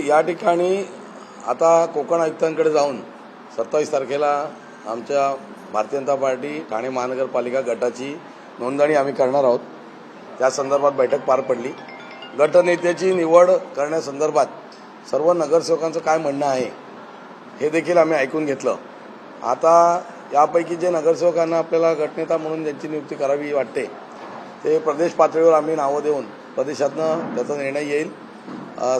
या ठिकाणी आता कोकण आयुक्तांकडे जाऊन 27 तारखेला आमच्या भारतीय जनता पार्टी ठाणे महानगरपालिका गटाची नोंदणी आम्ही करणार आहोत। त्या संदर्भात बैठक पार पडली। गटनेत्याची निवड करण्यासंदर्भात सर्व नगरसेवकांचं काय म्हणणं आहे हे देखील आम्ही ऐकून घेतलं। आता यापैकी जे नगरसेवकांना आपल्याला गटनेता म्हणून ज्यांची नियुक्ती करावी वाटते ते प्रदेश पातळीवर आम्ही नावं देऊन प्रदेशातनं त्याचा निर्णय येईल।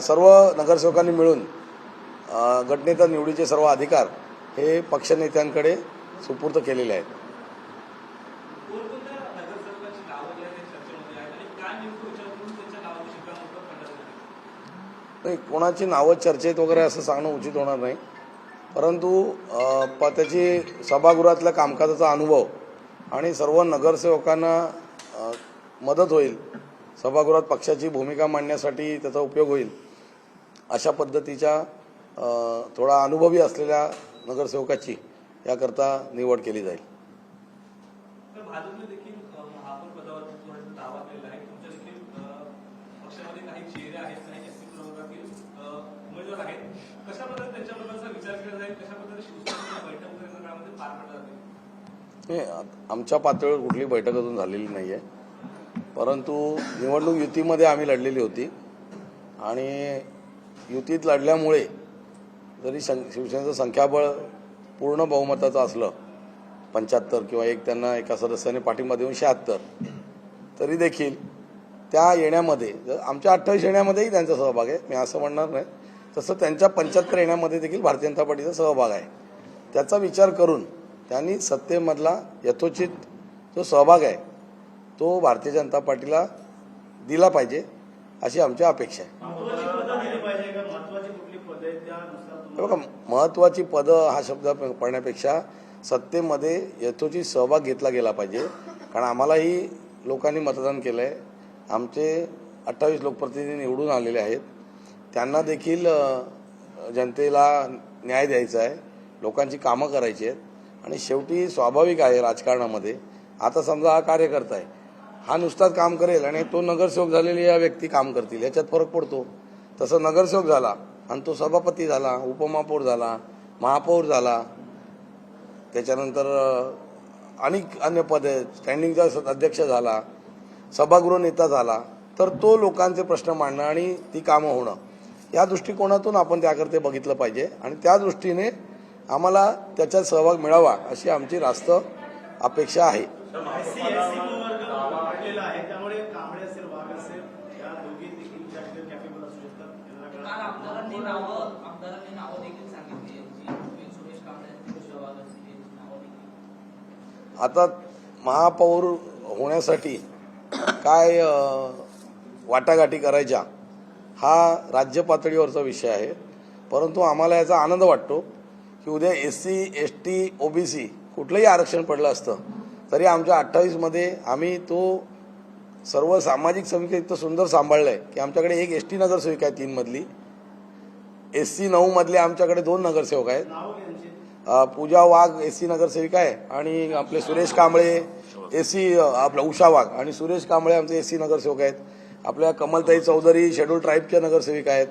सर्व नगरसेवकांनी मिळून गटनेता निवडीचे सर्व अधिकार हे पक्षनेत्यांकडे सुपूर्द केलेले आहेत। नाही, कोणाची नावं चर्चेत वगैरे असं सांगणं उचित होणार नाही, परंतु त्याची सभागृहातल्या कामकाजाचा अनुभव आणि सर्व नगरसेवकांना मदत होईल, सभागृहात पक्षाची भूमिका मांडण्यासाठी त्याचा उपयोग होईल अशा पद्धतीच्या थोडा अनुभवी असलेल्या नगरसेवकाची याकरता निवड केली जाईल। आमच्या पातळीवर कुठली बैठक अजून झालेली नाहीये, परंतु निवडणूक युतीमध्ये आम्ही लढलेली होती आणि युतीत लढल्यामुळे जरी शिवसेनेचं संख्याबळ पूर्ण बहुमताचं असलं 75 किंवा त्यांना एका सदस्याने पाठिंबा देऊन 76, तरी देखील त्या येण्यामध्ये आमच्या 28 येण्यामध्येही त्यांचा सहभाग आहे, मी असं म्हणणार नाही, तसं त्यांच्या 75 येण्यामध्ये देखील भारतीय जनता पार्टीचा सहभाग आहे। त्याचा विचार करून त्यांनी सत्तेमधला यथोचित जो सहभाग आहे तो भारतीय जनता पार्टीला दिला पाहिजे अशी आमची अपेक्षा आहे। बघा, महत्वाची पदं हा शब्द पडण्यापेक्षा सत्तेमध्ये यथोचित सहभाग घेतला गेला पाहिजे, कारण आम्हालाही लोकांनी मतदान केलं आहे। आमचे 28 लोकप्रतिनिधी निवडून आलेले आहेत, त्यांना देखील जनतेला न्याय द्यायचा आहे, लोकांची कामं करायची आहेत आणि शेवटी स्वाभाविक आहे राजकारणामध्ये, आता समजा हा कार्यकर्ता आहे, हा नुसताच काम करेल आणि तो नगरसेवक झालेली या व्यक्ती काम करतील याच्यात फरक पडतो। तसं नगरसेवक झाला आणि तो सभापती झाला, उपमहापौर झाला, महापौर झाला, त्याच्यानंतर अनेक अन्य पदे, स्टँडिंगचा अध्यक्ष झाला, सभागृह नेता झाला, तर तो लोकांचे प्रश्न मांडणं आणि ती कामं होणं या दृष्टिकोनातून आपण त्याकरता बघितलं पाहिजे आणि त्या दृष्टीने आम्हाला त्याच्यात सहभाग मिळावा अशी आमची रास्त अपेक्षा आहे। आता महापौर होण्यासाठी काय वाटाघाटी करायच्या हा राज्य पातळीवरचा विषय आहे, परंतु आम्हाला याचा आनंद वाटतो की उद्या SC ST OBC कुठलंही आरक्षण पडलं असतं तरी आमच्या 28 मध्ये आम्ही तो सर्व सामाजिक समीकरण इतकं सुंदर सांभाळलंय की आमच्याकडे एक ST नगरसेविका आहे 3 मधली, SC 9 मधले आमच्याकडे 2 नगरसेवक आहेत, पूजा वाघ SC नगरसेविका आहे आणि आपले सुरेश कांबळे SC आपला उषा वाघ आणि सुरेश कांबळे आमचे SC नगरसेवक आहेत, आपल्या कमलताई चौधरी शेड्यूल ट्राईबच्या नगरसेविका आहेत,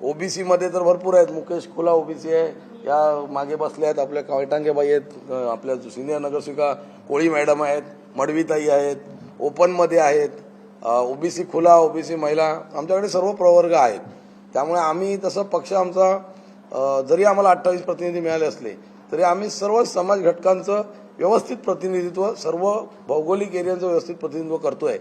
OBC मध्ये तर भरपूर आहेत, मुकेश खुला OBC आहे, या मागे बसले आहेत, आपल्या काळटांगेबाई आहेत, आपल्या सिनियर नगरसेविका कोळी मॅडम आहेत, मडवीताई आहेत, ओपनमध्ये आहेत, OBC खुला, OBC महिला, आमच्याकडे सर्व प्रवर्ग आहेत। त्यामुळे आम्ही तसं पक्ष आमचा जरी आम्हाला 28 प्रतिनिधी मिळाले असले तरी आम्ही सर्व समाज घटकांचं व्यवस्थित प्रतिनिधित्व, सर्व भौगोलिक एरियांचं व्यवस्थित प्रतिनिधित्व करतोय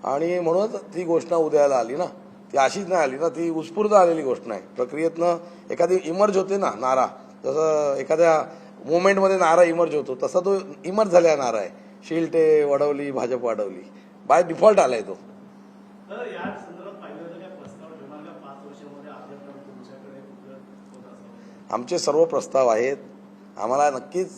आणि म्हणूनच ती घोषणा उदयाला आली ना, ती अशीच नाही आली ना, ती उत्स्फूर्त आलेली घोषणा आहे। प्रक्रियेतनं एखादी इमर्ज होते ना नारा, जसं एखाद्या मुवमेंटमध्ये नारा इमर्ज होतो तसा तो इमर्ज झालेला नारा आहे। शिलटे वडवली, भाजप वाढवली, बाय डिफॉल्ट आलाय तो। आमचे सर्व प्रस्ताव आहेत, आम्हाला नक्कीच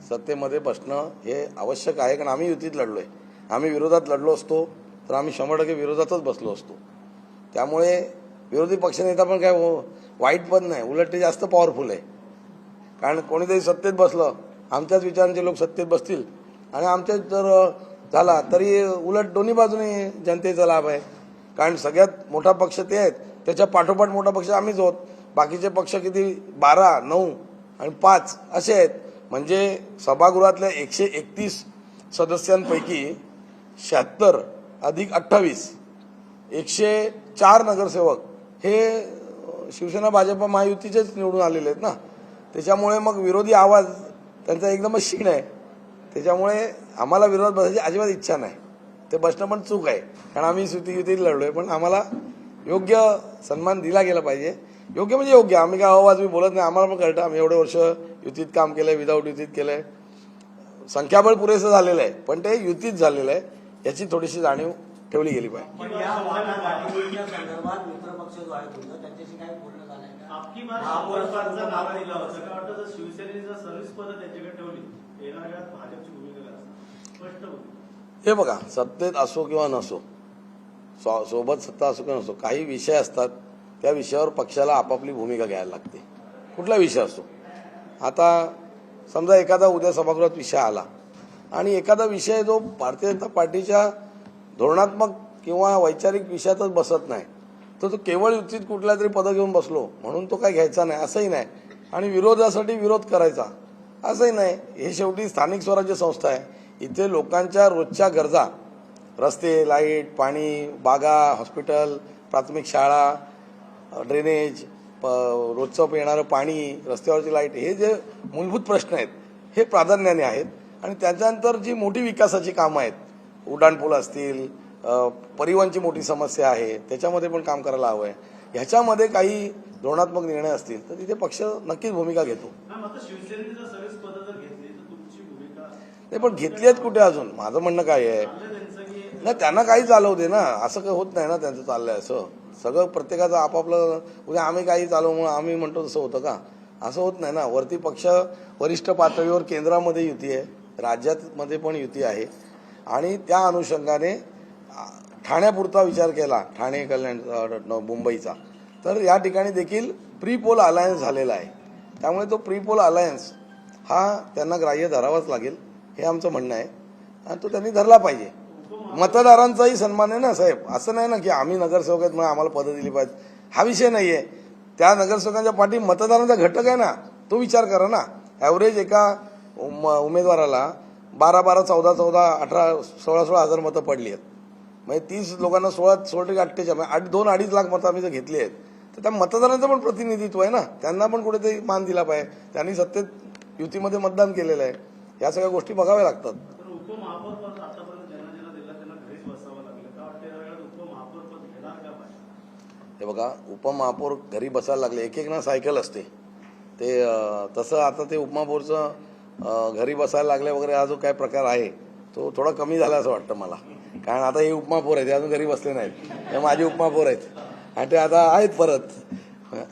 सत्तेमध्ये बसणं हे आवश्यक आहे, कारण आम्ही युतीत लढलोय। आम्ही विरोधात लढलो असतो तर आम्ही 100% विरोधातच बसलो असतो। त्यामुळे विरोधी पक्षनेता पण काय वाईट पण नाही, उलट ते जास्त पॉवरफुल आहे, कारण कोणीतरी सत्तेत बसलं, आमच्याच विचारांचे लोक सत्तेत बसतील आणि आमच्याच जर झाला तरी उलट दोन्ही बाजूने जनतेचा लाभ आहे, कारण सगळ्यात मोठा पक्ष ते आहेत, त्याच्या पाठोपाठ मोठा पक्ष आम्हीच आहोत। बाकीचे पक्ष किती 12, 9 आणि 5 असे आहेत. म्हणजे सभागृहातल्या 131 सदस्यांपैकी 76 अधिक 28 104 नगरसेवक हे शिवसेना भाजप महायुतीचेच निवडून आलेले आहेत ना. त्याच्यामुळे मग विरोधी आवाज त्यांचा एकदमच क्षीण आहे. त्याच्यामुळे आम्हाला विरोध बसायची अजिबात इच्छा नाही. ते बसणं पण चूक आहे, कारण आम्ही युतीत लढलोय. पण आम्हाला योग्य सन्मान दिला गेला पाहिजे. योग्य म्हणजे योग्य. आम्ही काय अवाजवी बोलत नाही. आम्हाला पण कळतं. आम्ही एवढे वर्ष युतीत काम केलंय, विदाऊट युतीत केलंय. संख्याबळ पुरेसं झालेलं आहे, पण ते युतीत झालेलं आहे याची थोडीशी जाणीव ठेवली गेली पाहिजे. हे बघा, सत्तेत असो किंवा नसो, सोबत सत्ता असो किंवा नसो, काही विषय असतात त्या विषयावर पक्षाला आपापली भूमिका घ्यायला लागते. कुठला विषय असो. आता समजा एखादा उद्या सभागृहात विषय आला आणि एखादा विषय जो भारतीय जनता पार्टीच्या धोरणात्मक किंवा वैचारिक विषयातच बसत नाही, तर तो केवळ युतीत कुठल्या तरी पद घेऊन बसलो म्हणून तो काय घ्यायचा नाही असंही नाही, आणि विरोधासाठी विरोध करायचा असंही नाही. हे शेवटी स्थानिक स्वराज्य संस्था आहे. इथे लोकांच्या रोजच्या गरजा, रस्ते, लाईट, पाणी, बागा, हॉस्पिटल, प्राथमिक शाळा, ड्रेनेज, रोजचं येणारं पाणी, रस्त्यावरची लाईट, हे जे मूलभूत प्रश्न आहेत हे प्राधान्याने आहेत. आणि त्याच्यानंतर जी मोठी विकासाची कामं आहेत, उड्डाणपूल असतील, परिवहनची मोठी समस्या आहे, त्याच्यामध्ये पण काम करायला हवं आहे. ह्याच्यामध्ये काही धोरणात्मक निर्णय असतील तर तिथे पक्ष नक्कीच भूमिका घेतो. नाही, पण घेतली आहेत कुठे अजून? माझं म्हणणं काय आहे, नाही त्यांना काही चालवू दे ना. असं काही होत नाही ना त्यांचं चाललंय. असं सगळं प्रत्येकाचं आपापलं, उद्या आम्ही काही चालवू म्हणून आम्ही म्हणतो तसं होतं का? असं होत नाही ना. वरती पक्ष वरिष्ठ पातळीवर केंद्रामध्ये युती आहे, राज्यामध्ये पण युती आहे, आणि त्या अनुषंगाने ठाण्यापुरता विचार केला, ठाणे कल्याण मुंबईचा, तर या ठिकाणी देखील प्री पोल अलायन्स झालेला आहे. त्यामुळे तो प्री पोल अलायन्स हा त्यांना ग्राह्य धरावाच लागेल, हे आमचं म्हणणं आहे, आणि तो त्यांनी धरला पाहिजे. मतदारांचाही सन्मान आहे ना साहेब. असं नाही ना की आम्ही नगरसेवक आहेत म्हणून आम्हाला पदं दिली पाहिजे, हा विषय नाहीये. त्या नगरसेवकांच्या पाठी मतदारांचा घटक आहे ना, तो विचार करा ना. ॲव्हरेज एका उमेदवाराला 12, 14, 18, 16 हजार मतं पडली आहेत. म्हणजे 30 लोकांना 16-48 2-2.5 लाख मतं आम्ही जर घेतली आहेत, तर त्या मतदारांचं पण प्रतिनिधित्व आहे ना. त्यांना पण कुठेतरी मान दिला पाहिजे. त्यांनी सत्तेत युतीमध्ये मतदान केलेलं आहे. या सगळ्या गोष्टी बघाव्या लागतात. हे बघा, उपमहापौर घरी बसायला लागले. एक ना सायकल असते ते, तसं आता ते उपमहापौरचं घरी बसायला लागले वगैरे हा जो काय प्रकार आहे तो थोडा कमी झाला असं वाटतं मला. कारण आता हे उपमहापौर आहेत, ते अजून घरी बसले नाहीत. हे माझे उपमहापौर आहेत आणि ते आता आहेत परत,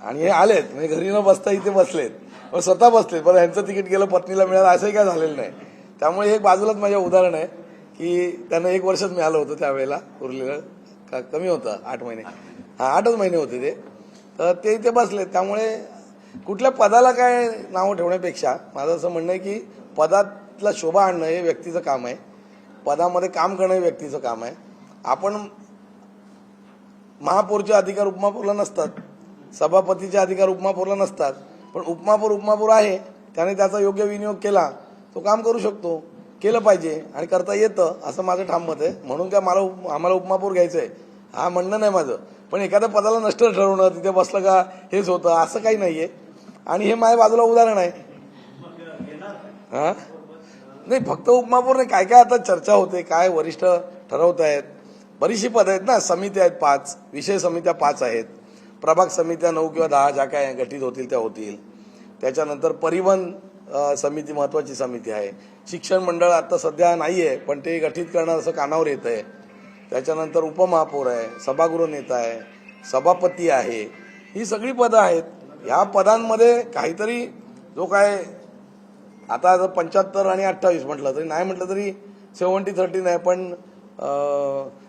आणि हे आलेत म्हणजे घरी न बसता इथे बसलेत, पण स्वतः बसलेत. पण ह्यांचं तिकीट गेलं, पत्नीला मिळालं, असंही काय झालेलं नाही. त्यामुळे हे बाजूलाच माझ्या उदाहरण आहे की त्यांना 1 वर्षच मिळालं होतं त्यावेळेला. उरलेलं कमी होतं, 8 महिने, 8च महिने होते ते, तर ते इथे बसलेत. त्यामुळे कुठल्या पदाला काय नावं ठेवण्यापेक्षा माझं असं म्हणणं आहे की पदातला शोभा आणणं हे व्यक्तीचं काम आहे, पदामध्ये काम करणं हे व्यक्तीचं काम आहे. आपण महापौरचे अधिकार उपमहापौरला नसतात, सभापतीचे अधिकार उपमहापौरला नसतात, पण उपमहापौर आहे, त्याने त्याचा योग्य विनियोग केला, तो काम करू शकतो, केलं पाहिजे आणि करता येतं, असं माझं ठाम मत आहे. म्हणून काय आम्हाला उपमहापौर घ्यायचं आहे हा म्हणणं नाही माझं. पण एखाद्या पदाला नष्ट ठरवणं, तिथे बसलं का हेच होतं असं काही नाहीये. आणि हे माझ्या बाजूला उदाहरण आहे. हा नाही, फक्त उपमहापौर नाही, काय काय आता चर्चा होते, काय वरिष्ठ ठरवत आहेत. बरीचशी पदं आहेत ना, समित्या आहेत 5, विषय समित्या 5 आहेत, प्रभाग समित्या 9 किंवा 10 ज्या काय गठीत होतील त्या होतील. त्याच्यानंतर परिवहन समिती महत्वाची समिती आहे. शिक्षण मंडळ आता सध्या नाहीये, पण ते गठीत करणं असं कानावर येत आहे. त्याच्यानंतर उपमहापौर आहे, सभागृह नेता आहे, सभापती आहे, ही सगळी पदं आहेत. ह्या पदांमध्ये काहीतरी जो काय आता 75 आणि 28 म्हटलं तरी नाही, म्हटलं तरी 70-30 नाही, पण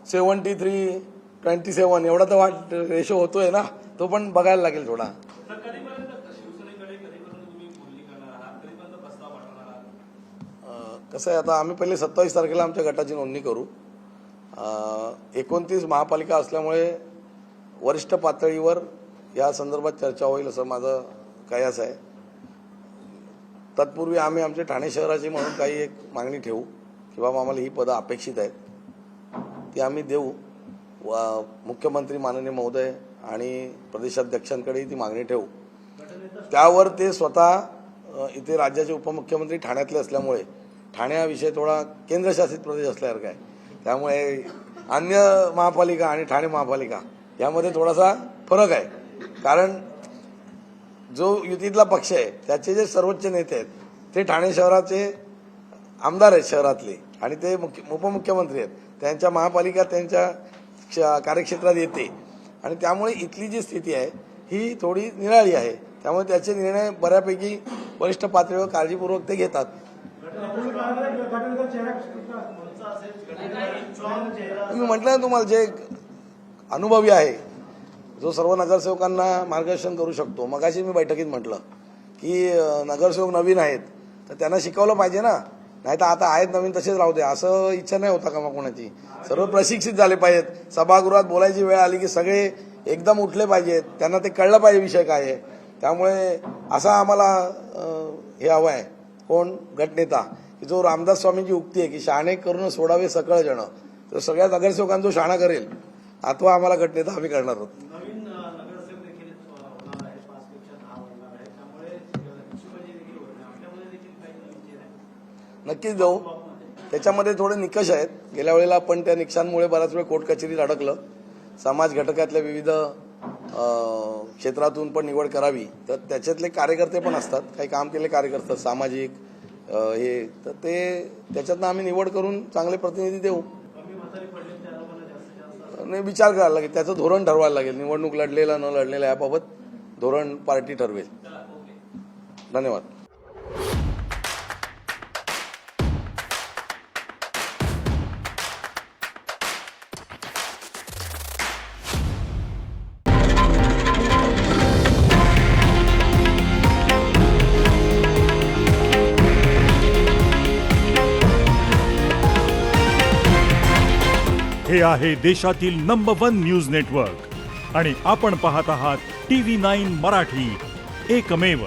73-27 एवढा तर रेशो होतोय ना, तो पण बघायला लागेल थोडा. कसं आहे, आता आम्ही पहिले 27 तारखेला आमच्या गटाची नोंदणी करू. 29 महापालिका असल्यामुळे वरिष्ठ पातळीवर या संदर्भात चर्चा होईल असं माझं कयास आहे. तत्पूर्वी आम्ही आमचे ठाणे शहराची म्हणून काही एक मागणी ठेवू की बाबा आम्हाला ही पदं अपेक्षित आहेत, ती आम्ही देऊ. मुख्यमंत्री माननीय महोदय आणि प्रदेशाध्यक्षांकडेही ती मागणी ठेवू. त्यावर ते स्वतः इथे राज्याचे उपमुख्यमंत्री ठाण्यातले असल्यामुळे ठाणे हा विषय थोडा केंद्रशासित प्रदेश असल्यासारखा आहे, त्यामुळे अन्य महापालिका आणि ठाणे महापालिका यामध्ये थोडासा फरक आहे. कारण जो युतीतला पक्ष आहे त्याचे जे सर्वोच्च नेते आहेत ते ठाणे शहराचे आमदार आहेत शहरातले, आणि ते उपमुख्यमंत्री आहेत, त्यांच्या महापालिका त्यांच्या कार्यक्षेत्रात येते, आणि त्यामुळे इथली जी स्थिती आहे ही थोडी निराळी आहे. त्यामुळे त्याचे निर्णय बऱ्यापैकी वरिष्ठ पातळीवर काळजीपूर्वक ते घेतात. मी म्हटलं ना तुम्हाला, जे अनुभवी आहे, जो सर्व नगरसेवकांना मार्गदर्शन करू शकतो. मगाशी मी बैठकीत म्हटलं की नगरसेवक नवीन आहेत तर त्यांना शिकवलं पाहिजे ना, नाही तर आता आहेत नवीन तसेच राहू दे असं इच्छा नाही होता का मग कोणाची. सर्व प्रशिक्षित झाले पाहिजेत. सभागृहात बोलायची वेळ आली की सगळे एकदम उठले पाहिजेत, त्यांना ते कळलं पाहिजे विषय काय आहे. त्यामुळे असा आम्हाला हे हवं आहे, कोण गटनेता, की जो रामदास स्वामींची उक्ती आहे की शहाणे करून सोडावे सकळ जण, तर सगळ्या नगरसेवकांचा शहाणा करेल अथवा आम्हाला गटनेता आम्ही करणार आहोत. नक्कीच जाऊ. त्याच्यामध्ये थोडे निकष आहेत. गेल्या वेळेला आपण त्या निकषांमुळे बराच वेळ कोर्ट कचेरीत अडकलं. समाज घटकातल्या विविध क्षेत्रातून पण निवड करावी, तर त्याच्यातले कार्यकर्ते पण असतात, काही काम केले कार्यकर्ते सामाजिक हे, तर ते त्याच्यातनं आम्ही निवड करून चांगले प्रतिनिधी देऊ. नाही, विचार करायला लागेल, त्याचं धोरण ठरवायला लागेल. निवडणूक लढलेला न लढलेला याबाबत धोरण पार्टी ठरवेल. धन्यवाद. हे आहे देशातील नंबर 1 न्यूज नेटवर्क आणि आपण पाहत आहात TV9 मराठी, एकमेव.